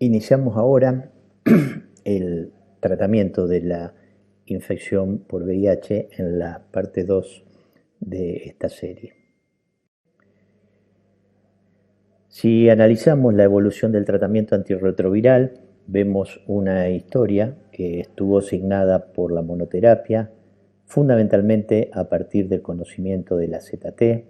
Iniciamos ahora el tratamiento de la infección por VIH en la parte 2 de esta serie. Si analizamos la evolución del tratamiento antirretroviral, vemos una historia que estuvo signada por la monoterapia, fundamentalmente a partir del conocimiento de la ZT,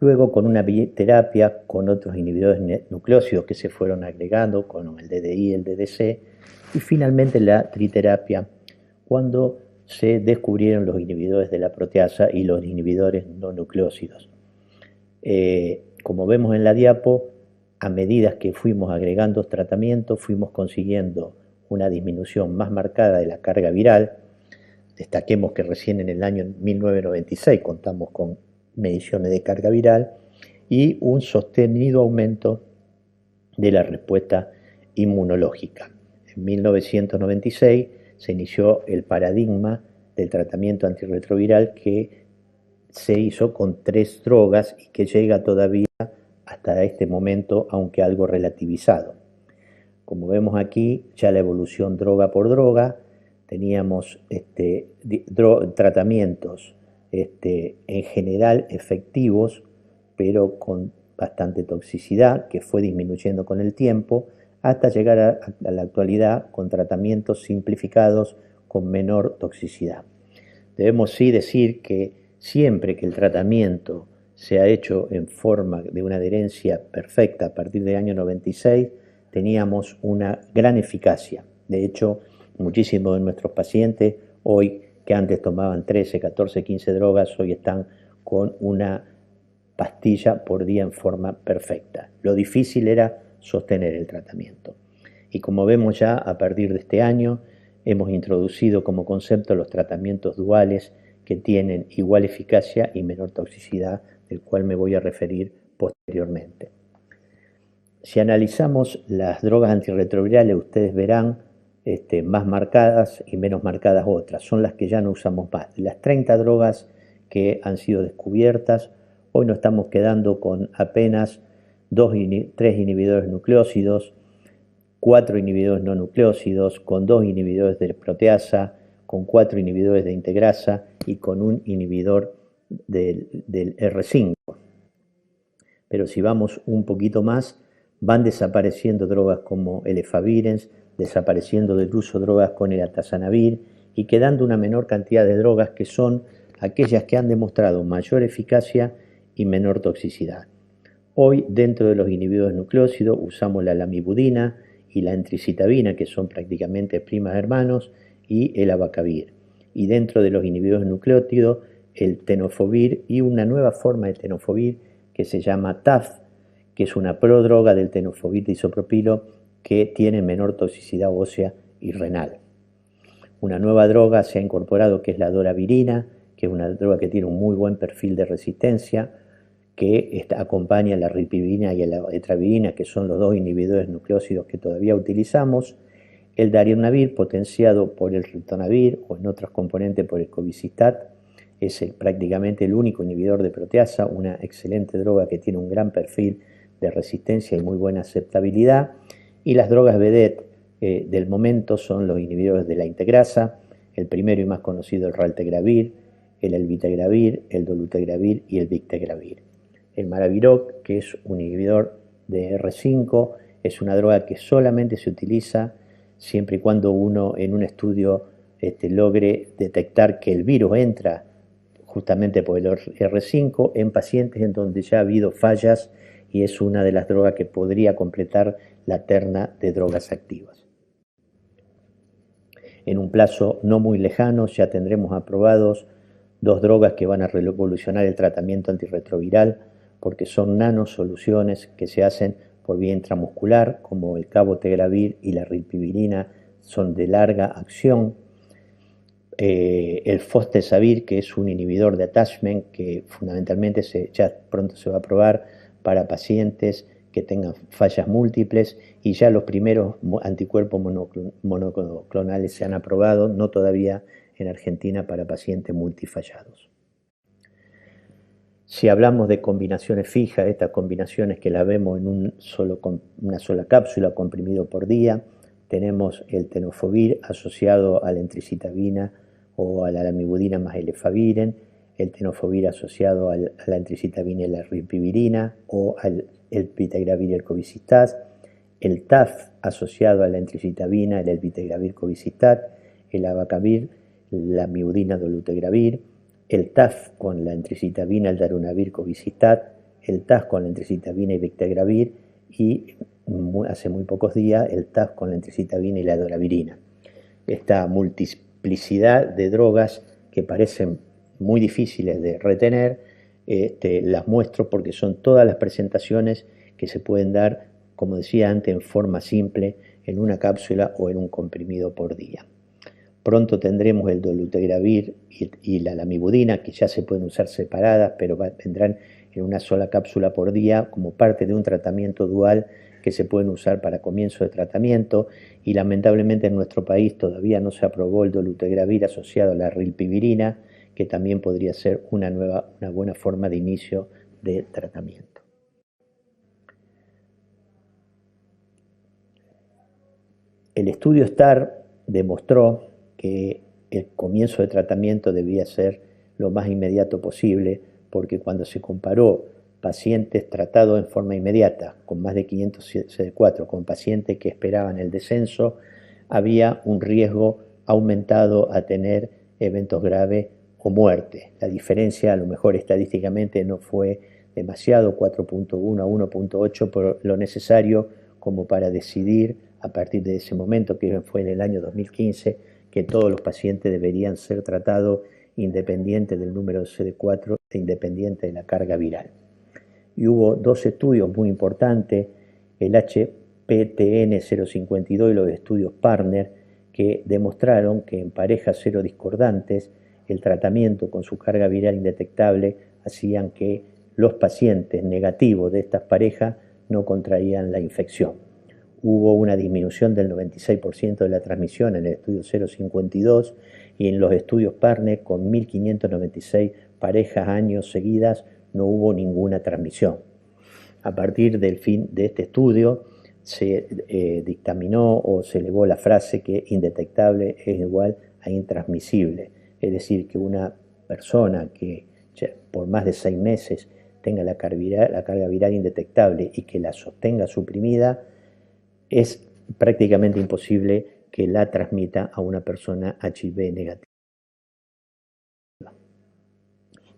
luego con una terapia con otros inhibidores nucleósidos que se fueron agregando, con el DDI y el DDC, y finalmente la triterapia, cuando se descubrieron los inhibidores de la proteasa y los inhibidores no nucleósidos. Como vemos en la diapo, a medida que fuimos agregando tratamientos, fuimos consiguiendo una disminución más marcada de la carga viral. Destaquemos que recién en el año 1996 contamos con mediciones de carga viral y un sostenido aumento de la respuesta inmunológica. En 1996 se inició el paradigma del tratamiento antirretroviral que se hizo con 3 drogas y que llega todavía hasta este momento, aunque algo relativizado. Como vemos aquí, ya la evolución droga por droga, teníamos tratamientos en general efectivos, pero con bastante toxicidad, que fue disminuyendo con el tiempo, hasta llegar a la actualidad con tratamientos simplificados con menor toxicidad. Debemos sí decir que siempre que el tratamiento se ha hecho en forma de una adherencia perfecta a partir del año 96, teníamos una gran eficacia. De hecho, muchísimos de nuestros pacientes hoy, que antes tomaban 13, 14, 15 drogas, hoy están con una pastilla por día en forma perfecta. Lo difícil era sostener el tratamiento. Y como vemos ya, a partir de este año, hemos introducido como concepto los tratamientos duales que tienen igual eficacia y menor toxicidad, del cual me voy a referir posteriormente. Si analizamos las drogas antirretrovirales, ustedes verán más marcadas y menos marcadas otras. Son las que ya no usamos más. Las 30 drogas que han sido descubiertas, hoy nos estamos quedando con apenas 3 inhibidores nucleósidos, 4 inhibidores no nucleósidos, con 2 inhibidores de proteasa, con 4 inhibidores de integrasa y con un inhibidor del R5. Pero si vamos un poquito más, van desapareciendo drogas como el efavirenz, desapareciendo del uso drogas con el atazanavir y quedando una menor cantidad de drogas que son aquellas que han demostrado mayor eficacia y menor toxicidad. Hoy, dentro de los inhibidores nucleósidos, usamos la lamivudina y la entricitabina, que son prácticamente primas hermanos, y el abacavir. Y dentro de los inhibidores nucleótidos, el tenofovir y una nueva forma de tenofovir que se llama TAF, que es una prodroga del tenofovir de isopropilo que tiene menor toxicidad ósea y renal. Una nueva droga se ha incorporado que es la doravirina, que es una droga que tiene un muy buen perfil de resistencia, que acompaña a la ripivina y a la etravirina, que son los 2 inhibidores nucleósidos que todavía utilizamos, el darionavir potenciado por el ritonavir o en otros componentes por el cobicistat, es prácticamente el único inhibidor de proteasa, una excelente droga que tiene un gran perfil de resistencia y muy buena aceptabilidad, y las drogas vedette del momento son los inhibidores de la integrasa, el primero y más conocido el raltegravir, el elvitegravir, el dolutegravir y el victegravir. El maraviroc, que es un inhibidor de R5, es una droga que solamente se utiliza siempre y cuando uno en un estudio logre detectar que el virus entra justamente por el R5 en pacientes en donde ya ha habido fallas y es una de las drogas que podría completar la terna de drogas activas. En un plazo no muy lejano ya tendremos aprobados 2 drogas que van a revolucionar el tratamiento antirretroviral porque son nanosoluciones que se hacen por vía intramuscular, como el cabotegravir y la rilpivirina, son de larga acción. El fostezavir, que es un inhibidor de attachment que fundamentalmente ya pronto se va a probar para pacientes que tengan fallas múltiples, y ya los primeros anticuerpos monoclonales se han aprobado, no todavía en Argentina, para pacientes multifallados. Si hablamos de combinaciones fijas, estas combinaciones que las vemos en una sola cápsula comprimido por día, tenemos el tenofovir asociado a la entricitabina o a la lamivudina más el efaviren, el tenofovir asociado a la entricitabina y la rilpivirina o al elbitagravir y el cobicistat, el TAF asociado a la entricitabina, el elbitagravir cobicistat, el abacavir, la miudina dolutegravir, el TAF con la entricitabina, el darunavir cobicistat, el TAF con la entricitabina y bictegravir y hace muy pocos días el TAF con la entricitabina y la doravirina. Esta multiplicidad de drogas que parecen muy difíciles de retener, las muestro porque son todas las presentaciones que se pueden dar, como decía antes, en forma simple, en una cápsula o en un comprimido por día. Pronto tendremos el dolutegravir y la lamivudina, que ya se pueden usar separadas, pero vendrán en una sola cápsula por día como parte de un tratamiento dual que se pueden usar para comienzo de tratamiento, y lamentablemente en nuestro país todavía no se aprobó el dolutegravir asociado a la rilpivirina, que también podría ser una buena forma de inicio de tratamiento. El estudio STAR demostró que el comienzo de tratamiento debía ser lo más inmediato posible, porque cuando se comparó pacientes tratados en forma inmediata con más de 500 CD4 con pacientes que esperaban el descenso, había un riesgo aumentado a tener eventos graves o muerte. La diferencia a lo mejor estadísticamente no fue demasiado, 4.1 a 1.8, pero lo necesario como para decidir a partir de ese momento, que fue en el año 2015, que todos los pacientes deberían ser tratados independiente del número de CD4 e independiente de la carga viral. Y hubo dos estudios muy importantes, el HPTN 052 y los estudios Partner, que demostraron que en parejas serodiscordantes el tratamiento con su carga viral indetectable hacían que los pacientes negativos de estas parejas no contraían la infección. Hubo una disminución del 96% de la transmisión en el estudio 052 y en los estudios Partner con 1.596 parejas años seguidas no hubo ninguna transmisión. A partir del fin de este estudio se dictaminó o se elevó la frase que indetectable es igual a intransmisible. Es decir, que una persona que por más de 6 meses tenga la carga viral indetectable y que la sostenga suprimida, es prácticamente imposible que la transmita a una persona HIV negativa.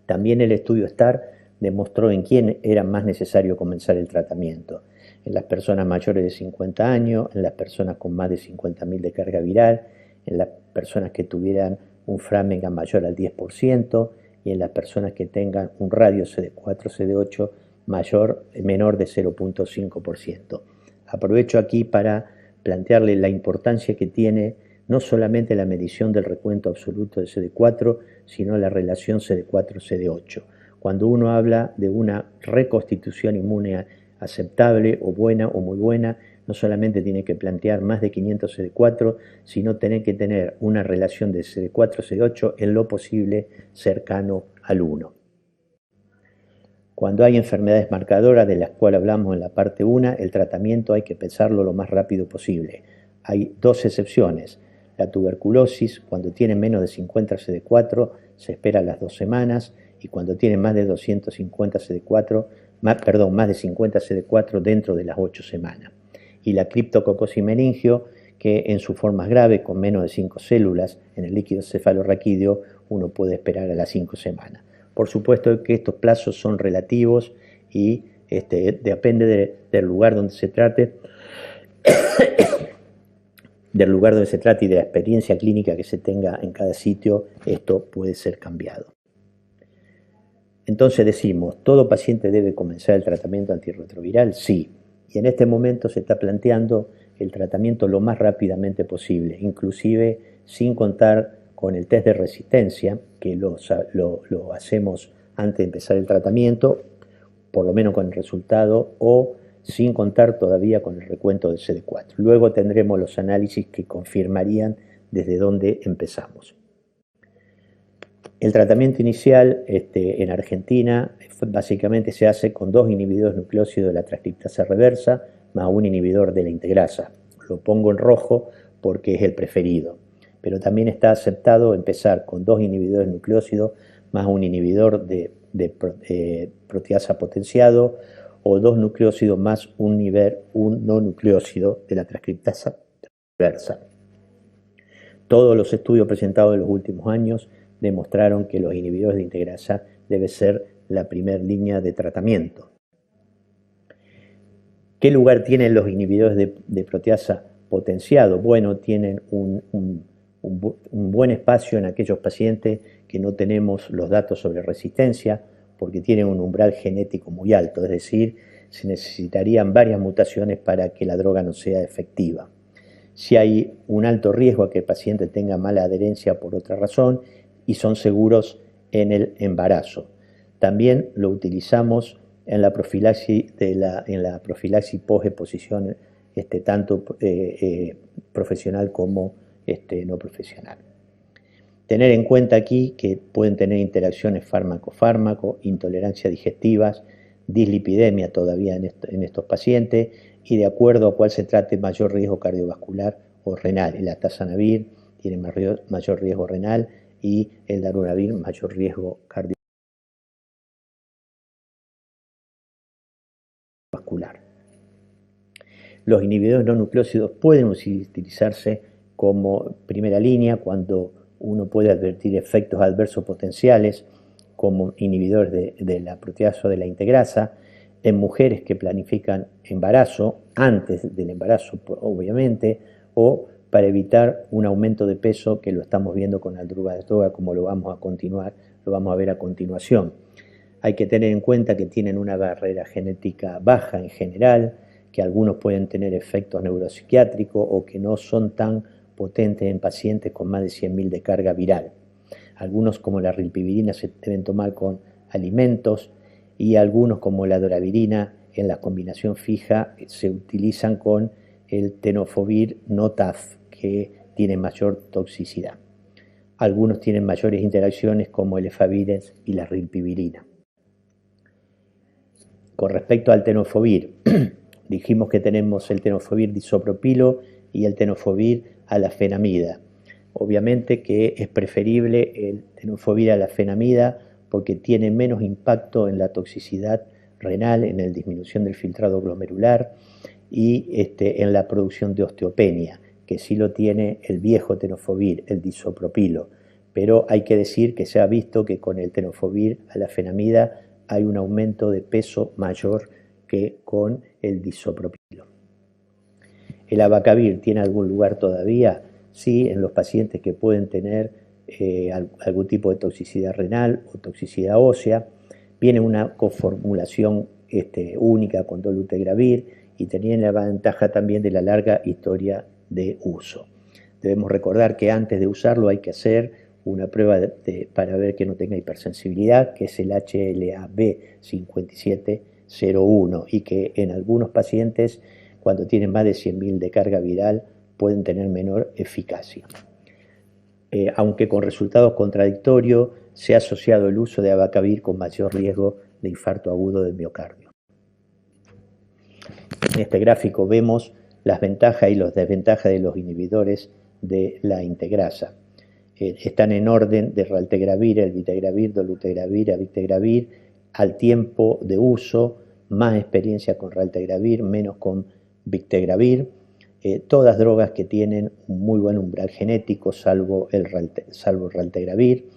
También el estudio STAR demostró en quién era más necesario comenzar el tratamiento: en las personas mayores de 50 años, en las personas con más de 50.000 de carga viral, en las personas que tuvieran un Framingham mayor al 10% y en las personas que tengan un radio CD4-CD8 menor de 0.5%. Aprovecho aquí para plantearle la importancia que tiene no solamente la medición del recuento absoluto de CD4, sino la relación CD4-CD8. Cuando uno habla de una reconstitución inmune aceptable o buena o muy buena, no solamente tiene que plantear más de 500 CD4, sino tener que tener una relación de CD4-CD8 en lo posible cercano al 1. Cuando hay enfermedades marcadoras de las cuales hablamos en la parte 1, el tratamiento hay que pensarlo lo más rápido posible. Hay dos excepciones. La tuberculosis, cuando tiene menos de 50 CD4, se espera las 2 semanas, y cuando tiene más de 250 CD4, más de 50 CD4 dentro de las 8 semanas. Y la criptococosis meningio, que en su forma grave, con menos de 5 células en el líquido cefalorraquídeo, uno puede esperar a las 5 semanas. Por supuesto que estos plazos son relativos y depende del lugar donde se trate, del lugar donde se trate y de la experiencia clínica que se tenga en cada sitio, esto puede ser cambiado. Entonces decimos, ¿todo paciente debe comenzar el tratamiento antirretroviral? Sí. Y en este momento se está planteando el tratamiento lo más rápidamente posible, inclusive sin contar con el test de resistencia, que lo hacemos antes de empezar el tratamiento, por lo menos con el resultado, o sin contar todavía con el recuento de CD4. Luego tendremos los análisis que confirmarían desde dónde empezamos. El tratamiento inicial en Argentina básicamente se hace con 2 inhibidores nucleócidos de la transcriptasa reversa más un inhibidor de la integrasa. Lo pongo en rojo porque es el preferido, pero también está aceptado empezar con 2 inhibidores nucleócidos más un inhibidor de proteasa potenciado o 2 nucleócidos más un no nucleócido de la transcriptasa reversa. Todos los estudios presentados en los últimos años demostraron que los inhibidores de integrasa debe ser la primera línea de tratamiento. ¿Qué lugar tienen los inhibidores de proteasa potenciado? Bueno, tienen un buen espacio en aquellos pacientes que no tenemos los datos sobre resistencia, porque tienen un umbral genético muy alto, es decir, se necesitarían varias mutaciones para que la droga no sea efectiva. Si hay un alto riesgo a que el paciente tenga mala adherencia por otra razón y son seguros en el embarazo. También lo utilizamos en la profilaxis, post-exposición, tanto profesional como no profesional. Tener en cuenta aquí que pueden tener interacciones fármaco-fármaco, intolerancias digestivas, dislipidemia todavía en estos pacientes y de acuerdo a cuál se trate mayor riesgo cardiovascular o renal. El atazanavir tiene mayor riesgo renal y el darunavir mayor riesgo cardiovascular. Los inhibidores no nucleócidos pueden utilizarse como primera línea cuando uno puede advertir efectos adversos potenciales como inhibidores de la proteasa de la integrasa en mujeres que planifican embarazo, antes del embarazo obviamente, o para evitar un aumento de peso que lo estamos viendo con la droga como lo vamos a ver a continuación. Hay que tener en cuenta que tienen una barrera genética baja en general, que algunos pueden tener efectos neuropsiquiátricos o que no son tan potentes en pacientes con más de 100.000 de carga viral. Algunos como la rilpivirina se deben tomar con alimentos y algunos como la doravirina en la combinación fija se utilizan con el tenofovir no TAF que tiene mayor toxicidad. Algunos tienen mayores interacciones como el efavirenz y la rilpivirina. Con respecto al tenofovir, dijimos que tenemos el tenofovir disopropilo y el tenofovir alafenamida. Obviamente que es preferible el tenofovir alafenamida porque tiene menos impacto en la toxicidad renal, en la disminución del filtrado glomerular y en la producción de osteopenia, que sí lo tiene el viejo tenofovir, el disopropilo. Pero hay que decir que se ha visto que con el tenofovir alafenamida hay un aumento de peso mayor que con el disopropilo. ¿El abacavir tiene algún lugar todavía? Sí, en los pacientes que pueden tener algún tipo de toxicidad renal o toxicidad ósea. Viene una coformulación única con dolutegravir y tiene la ventaja también de la larga historia de uso. Debemos recordar que antes de usarlo hay que hacer una prueba para ver que no tenga hipersensibilidad, que es el HLA-B5701 y que en algunos pacientes cuando tienen más de 100.000 de carga viral pueden tener menor eficacia. Aunque con resultados contradictorios, se ha asociado el uso de abacavir con mayor riesgo de infarto agudo del miocardio. En este gráfico vemos las ventajas y las desventajas de los inhibidores de la integrasa. Están en orden de raltegravir, elvitegravir, dolutegravir, abictegravir, al tiempo de uso, más experiencia con raltegravir, menos con victegravir. Todas drogas que tienen un muy buen umbral genético, salvo el raltegravir,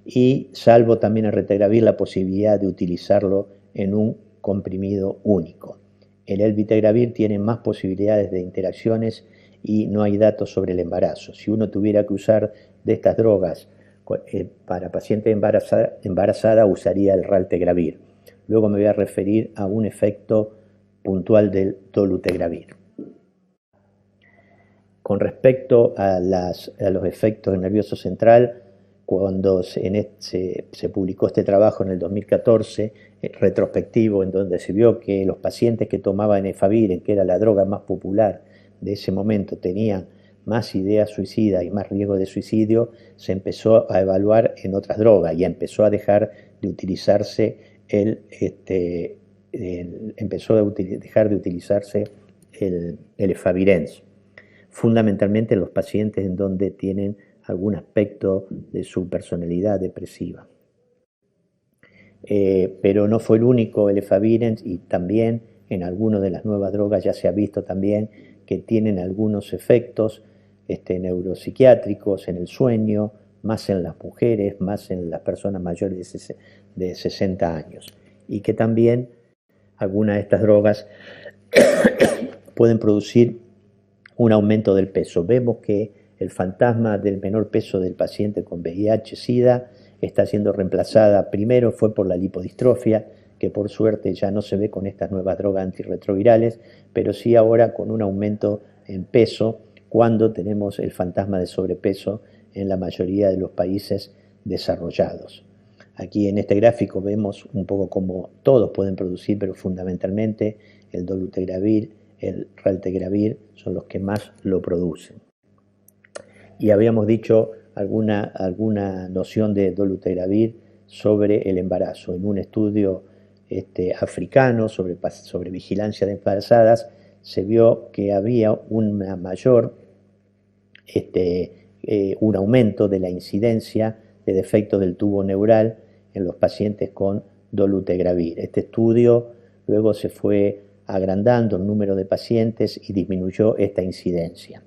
y salvo también el raltegravir la posibilidad de utilizarlo en un comprimido único. El elvitegravir tiene más posibilidades de interacciones y no hay datos sobre el embarazo. Si uno tuviera que usar de estas drogas para pacientes embarazada, usaría el raltegravir. Luego me voy a referir a un efecto puntual del dolutegravir. Con respecto a los efectos del nervioso central, cuando se publicó este trabajo en el 2014, retrospectivo, en donde se vio que los pacientes que tomaban efavirenz, que era la droga más popular de ese momento, tenían más ideas suicidas y más riesgo de suicidio, se empezó a evaluar en otras drogas y empezó a dejar de utilizarse empezó a dejar de utilizarse el efavirenz, fundamentalmente en los pacientes en donde tienen algún aspecto de su personalidad depresiva. Pero no fue el único el efavirenz, y también en algunas de las nuevas drogas ya se ha visto también que tienen algunos efectos neuropsiquiátricos en el sueño, más en las mujeres, más en las personas mayores de 60 años, y que también algunas de estas drogas pueden producir un aumento del peso. Vemos que el fantasma del menor peso del paciente con VIH-Sida está siendo reemplazada. Primero fue por la lipodistrofia, que por suerte ya no se ve con estas nuevas drogas antirretrovirales, pero sí ahora con un aumento en peso cuando tenemos el fantasma de sobrepeso en la mayoría de los países desarrollados. Aquí en este gráfico vemos un poco cómo todos pueden producir, pero fundamentalmente el dolutegravir, el raltegravir son los que más lo producen. Y habíamos dicho alguna noción de dolutegravir sobre el embarazo. En un estudio africano sobre vigilancia de embarazadas se vio que había un aumento de la incidencia de defectos del tubo neural en los pacientes con dolutegravir. Este estudio luego se fue agrandando el número de pacientes y disminuyó esta incidencia.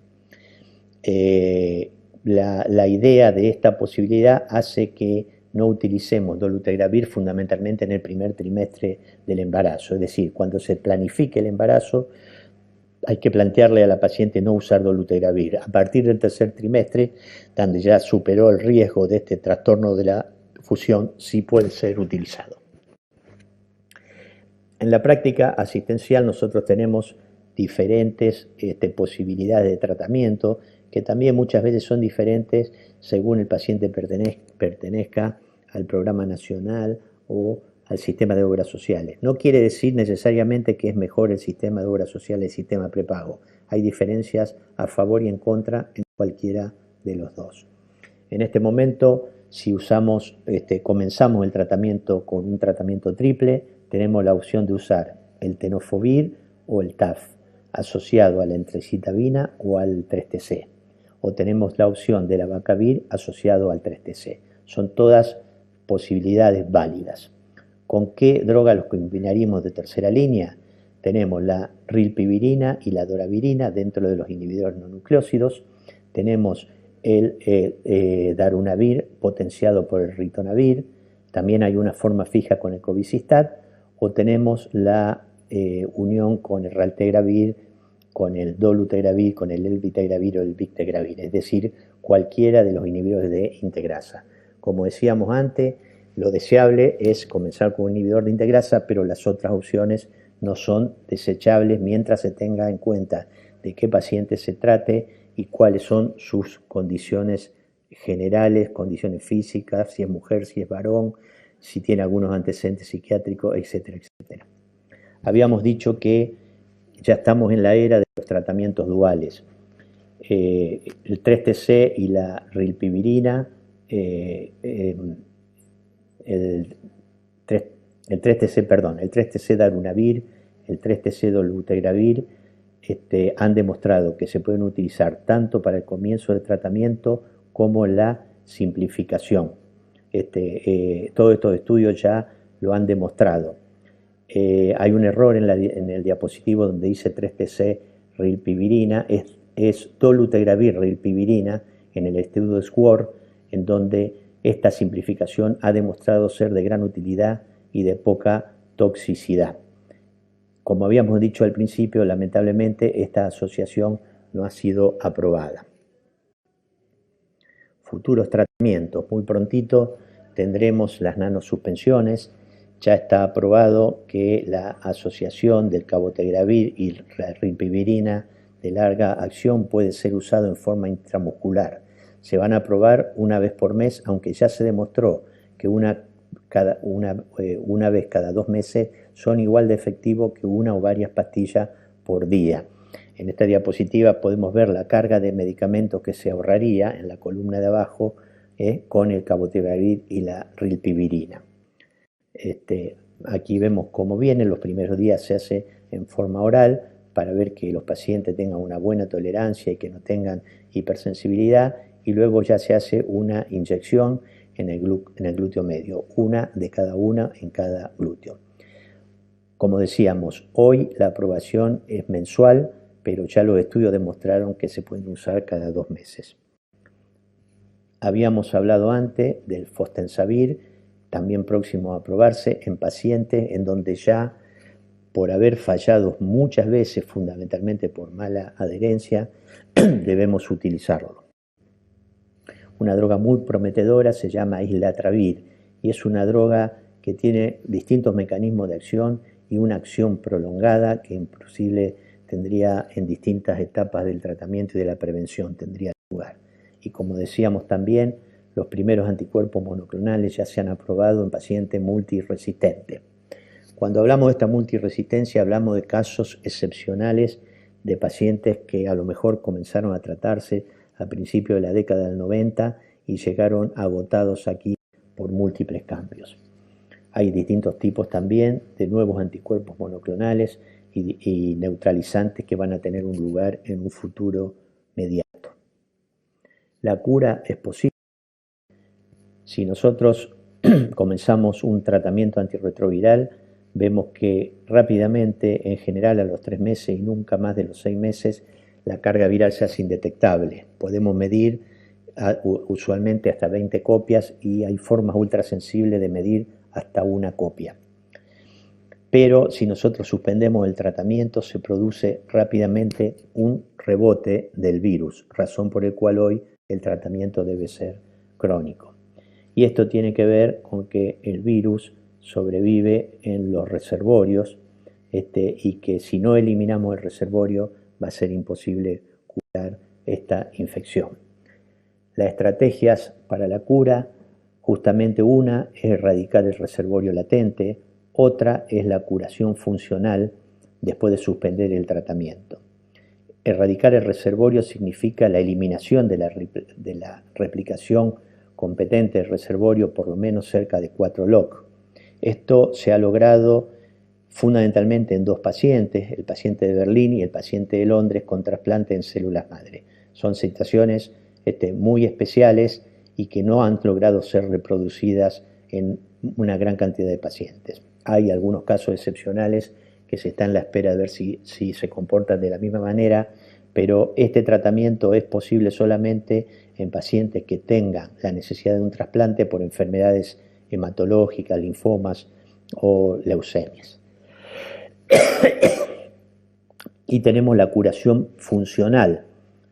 La idea de esta posibilidad hace que no utilicemos dolutegravir fundamentalmente en el primer trimestre del embarazo, es decir, cuando se planifique el embarazo hay que plantearle a la paciente no usar dolutegravir. A partir del tercer trimestre, donde ya superó el riesgo de este trastorno de la fusión, sí puede ser utilizado. En la práctica asistencial nosotros tenemos diferentes posibilidades de tratamiento que también muchas veces son diferentes según el paciente pertenezca al programa nacional o al sistema de obras sociales. No quiere decir necesariamente que es mejor el sistema de obras sociales el sistema prepago. Hay diferencias a favor y en contra en cualquiera de los dos. En este momento, si comenzamos el tratamiento con un tratamiento triple, tenemos la opción de usar el tenofovir o el TAF asociado a la entrecitavina o al 3-TC, o tenemos la opción de la abacavir asociado al 3-TC. Son todas posibilidades válidas. ¿Con qué droga los combinaríamos de tercera línea? Tenemos la rilpivirina y la doravirina dentro de los inhibidores no nucleósidos. Tenemos el darunavir potenciado por el ritonavir. También hay una forma fija con el cobicistat. O tenemos la unión con el raltegravir, con el dolutegravir, con el elvitegravir o el bictegravir, es decir, cualquiera de los inhibidores de integrasa. Como decíamos antes, lo deseable es comenzar con un inhibidor de integrasa, pero las otras opciones no son desechables mientras se tenga en cuenta de qué paciente se trate y cuáles son sus condiciones generales, condiciones físicas, si es mujer, si es varón, si tiene algunos antecedentes psiquiátricos, etcétera, etcétera. Habíamos dicho que ya estamos en la era de los tratamientos duales. El 3-TC y la rilpivirina, el 3-TC darunavir, el 3-TC dolutegravir, han demostrado que se pueden utilizar tanto para el comienzo del tratamiento como la simplificación. Todos estos estudios ya lo han demostrado. Hay un error en el diapositivo donde dice 3-TC rilpivirina, es dolutegravir rilpivirina en el estudio de SWORD, en donde esta simplificación ha demostrado ser de gran utilidad y de poca toxicidad. Como habíamos dicho al principio, lamentablemente esta asociación no ha sido aprobada. Futuros tratamientos. Muy prontito tendremos las nanosuspensiones. Ya está aprobado que la asociación del cabotegravir y la rilpivirina de larga acción puede ser usado en forma intramuscular. Se van a probar una vez por mes, aunque ya se demostró que una vez cada 2 meses son igual de efectivos que una o varias pastillas por día. En esta diapositiva podemos ver la carga de medicamentos que se ahorraría en la columna de abajo con el cabotegravir y la rilpivirina. Aquí vemos cómo viene, los primeros días se hace en forma oral para ver que los pacientes tengan una buena tolerancia y que no tengan hipersensibilidad, y luego ya se hace una inyección en el glúteo medio, una de cada una en cada glúteo. Como decíamos, hoy la aprobación es mensual, pero ya los estudios demostraron que se pueden usar cada 2 meses. Habíamos hablado antes del fostensavir, también próximo a aprobarse en pacientes en donde ya por haber fallado muchas veces, fundamentalmente por mala adherencia, debemos utilizarlo. Una droga muy prometedora se llama islatravir y es una droga que tiene distintos mecanismos de acción y una acción prolongada que inclusive tendría en distintas etapas del tratamiento y de la prevención tendría lugar. Y como decíamos también, los primeros anticuerpos monoclonales ya se han aprobado en pacientes multiresistentes. Cuando hablamos de esta multiresistencia hablamos de casos excepcionales de pacientes que a lo mejor comenzaron a tratarse a principios de la década del 90 y llegaron agotados aquí por múltiples cambios. Hay distintos tipos también de nuevos anticuerpos monoclonales y neutralizantes que van a tener un lugar en un futuro inmediato. La cura es posible si nosotros comenzamos un tratamiento antirretroviral. Vemos que rápidamente, en general a los 3 meses y nunca más de los 6 meses, la carga viral se hace indetectable. Podemos medir usualmente hasta 20 copias y hay formas ultrasensibles de medir hasta 1 copia. Pero si nosotros suspendemos el tratamiento, se produce rápidamente un rebote del virus, razón por la cual hoy el tratamiento debe ser crónico. Y esto tiene que ver con que el virus sobrevive en los reservorios y que si no eliminamos el reservorio va a ser imposible curar esta infección. Las estrategias para la cura, justamente una es erradicar el reservorio latente, otra es la curación funcional después de suspender el tratamiento. Erradicar el reservorio significa la eliminación de la replicación competente del reservorio por lo menos cerca de 4 log. Esto se ha logrado fundamentalmente en 2 pacientes, el paciente de Berlín y el paciente de Londres con trasplante en células madre. Son situaciones muy especiales y que no han logrado ser reproducidas en una gran cantidad de pacientes. Hay algunos casos excepcionales que se está en la espera de ver si se comportan de la misma manera, pero este tratamiento es posible solamente en pacientes que tengan la necesidad de un trasplante por enfermedades hematológicas, linfomas o leucemias. Y tenemos la curación funcional.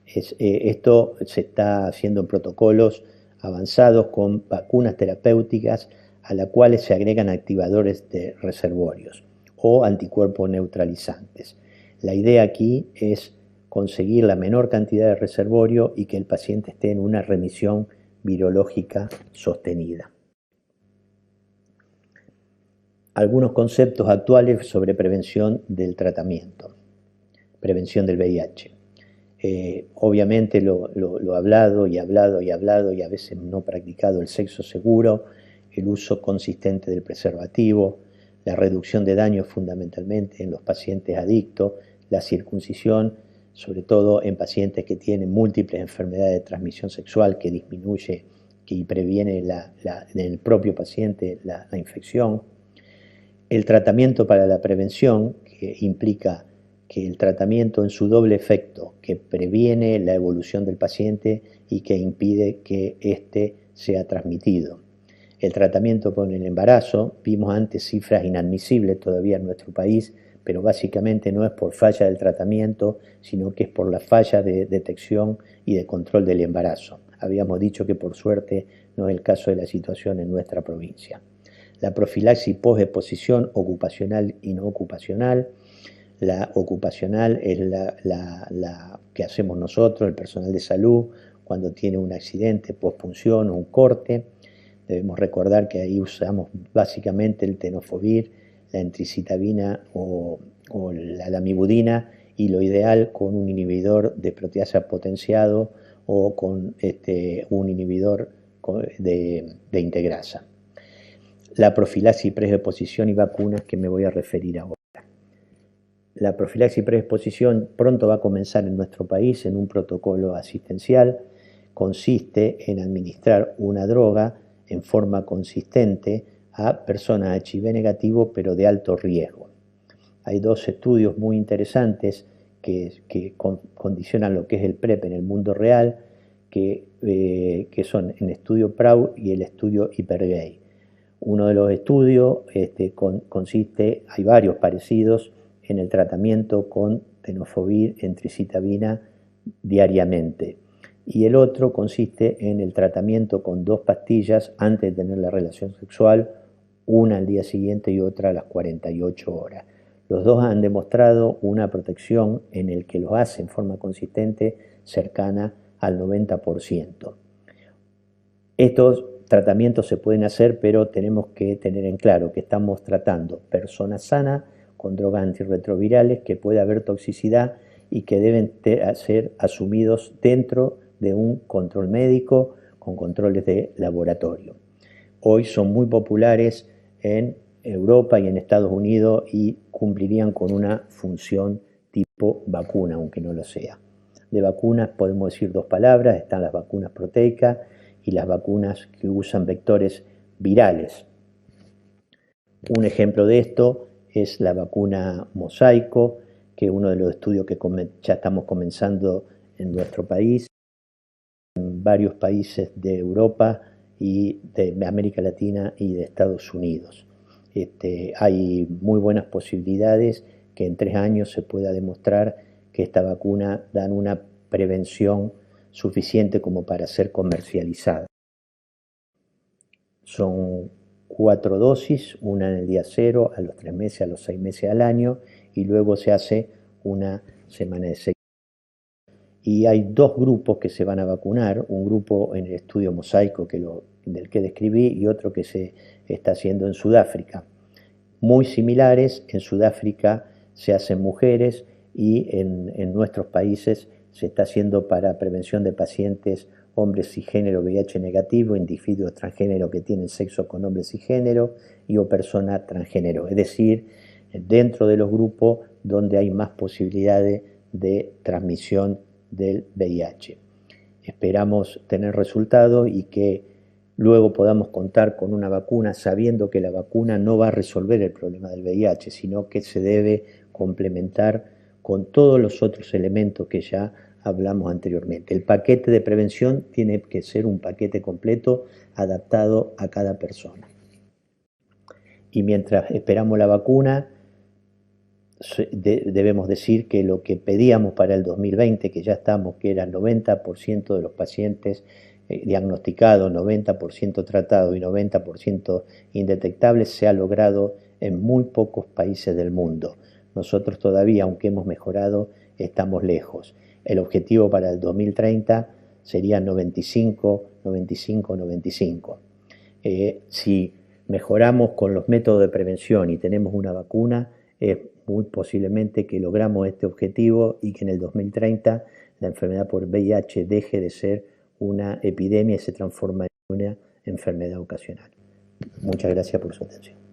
Esto se está haciendo en protocolos avanzados con vacunas terapéuticas a las cuales se agregan activadores de reservorios o anticuerpos neutralizantes. La idea aquí es conseguir la menor cantidad de reservorio y que el paciente esté en una remisión virológica sostenida. Algunos conceptos actuales sobre prevención del tratamiento, prevención del VIH. Obviamente lo he hablado y a veces no practicado el sexo seguro, el uso consistente del preservativo, la reducción de daños fundamentalmente en los pacientes adictos, la circuncisión, sobre todo en pacientes que tienen múltiples enfermedades de transmisión sexual que disminuye y previene en el propio paciente la infección. El tratamiento para la prevención, que implica que el tratamiento en su doble efecto, que previene la evolución del paciente y que impide que éste sea transmitido. El tratamiento con el embarazo, vimos antes cifras inadmisibles todavía en nuestro país, pero básicamente no es por falla del tratamiento, sino que es por la falla de detección y de control del embarazo. Habíamos dicho que por suerte no es el caso de la situación en nuestra provincia. La profilaxis post-exposición ocupacional y no ocupacional. La ocupacional es la que hacemos nosotros, el personal de salud, cuando tiene un accidente, postpunción o un corte. Debemos recordar que ahí usamos básicamente el tenofovir, la entricitabina o la lamivudina, y lo ideal con un inhibidor de proteasa potenciado o con un inhibidor de integrasa. la profilaxis, predisposición y vacunas, que me voy a referir ahora. La profilaxis y predisposición pronto va a comenzar en nuestro país en un protocolo asistencial. Consiste en administrar una droga en forma consistente a personas HIV negativo pero de alto riesgo. Hay dos estudios muy interesantes que condicionan lo que es el PrEP en el mundo real, que son el estudio PRAU y el estudio HyperGay. Uno de los estudios consiste, hay varios parecidos, en el tratamiento con tenofovir entricitabina diariamente. Y el otro consiste en el tratamiento con 2 pastillas antes de tener la relación sexual, una al día siguiente y otra a las 48 horas. Los dos han demostrado una protección en el que lo hace en forma consistente cercana al 90%. Estos tratamientos se pueden hacer, pero tenemos que tener en claro que estamos tratando personas sanas con drogas antirretrovirales, que puede haber toxicidad y que deben ser asumidos dentro de un control médico con controles de laboratorio. Hoy son muy populares en Europa y en Estados Unidos y cumplirían con una función tipo vacuna, aunque no lo sea. De vacunas podemos decir 2 palabras: están las vacunas proteicas y las vacunas que usan vectores virales. Un ejemplo de esto es la vacuna Mosaico, que es uno de los estudios que ya estamos comenzando en nuestro país, en varios países de Europa y de América Latina y de Estados Unidos. Hay muy buenas posibilidades que en 3 años se pueda demostrar que esta vacuna da una prevención suficiente como para ser comercializada. Son 4 dosis, una en el día 0, a los 3 meses, a los 6 meses, al año, y luego se hace una semana de seguimiento. Y hay 2 grupos que se van a vacunar, un grupo en el estudio Mosaico del que describí y otro que se está haciendo en Sudáfrica. Muy similares, en Sudáfrica se hacen mujeres y en nuestros países se está haciendo para prevención de pacientes hombres cisgénero VIH negativo, individuos transgénero que tienen sexo con hombres cisgénero y o personas transgénero, es decir, dentro de los grupos donde hay más posibilidades de transmisión del VIH. Esperamos tener resultados y que luego podamos contar con una vacuna, sabiendo que la vacuna no va a resolver el problema del VIH, sino que se debe complementar con todos los otros elementos que ya hablamos anteriormente. El paquete de prevención tiene que ser un paquete completo adaptado a cada persona. Y mientras esperamos la vacuna, debemos decir que lo que pedíamos para el 2020, que ya estamos, que era el 90% de los pacientes diagnosticados, 90% tratados y 90% indetectables, se ha logrado en muy pocos países del mundo. Nosotros todavía, aunque hemos mejorado, estamos lejos. El objetivo para el 2030 sería 95, 95, 95. Si mejoramos con los métodos de prevención y tenemos una vacuna, es muy posiblemente que logramos este objetivo y que en el 2030 la enfermedad por VIH deje de ser una epidemia y se transforme en una enfermedad ocasional. Muchas gracias por su atención.